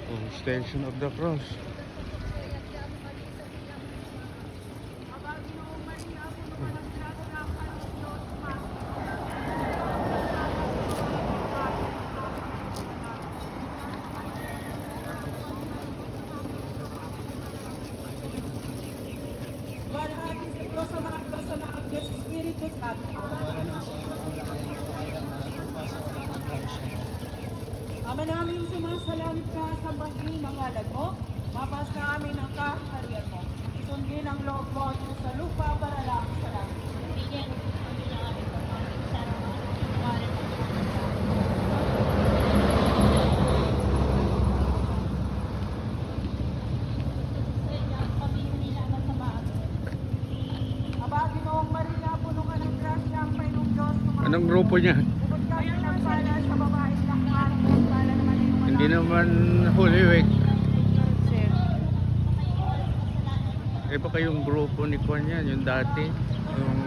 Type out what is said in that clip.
Oh, Station of the Cross. Ama namin sumasalangit ka sa baging mangalan mo, mabas na amin ang kaharian mo. Sundin ang loob mo sa lupa para lang sa langit. Bigyan kami ng aming pagkakitaan ng pagkakitaan ng kami hinilaman sa bago. Aba, Ginoong Maria, puno ka ng grasya, ang Panginoong Diyos, Anong grupo niya? bukod ka ng pala sa babaeng lakman, at pala naman yung mga Hindi naman Holy Week. Sir. Iba kayong grupo ni Kwan yan, yung dati. Yung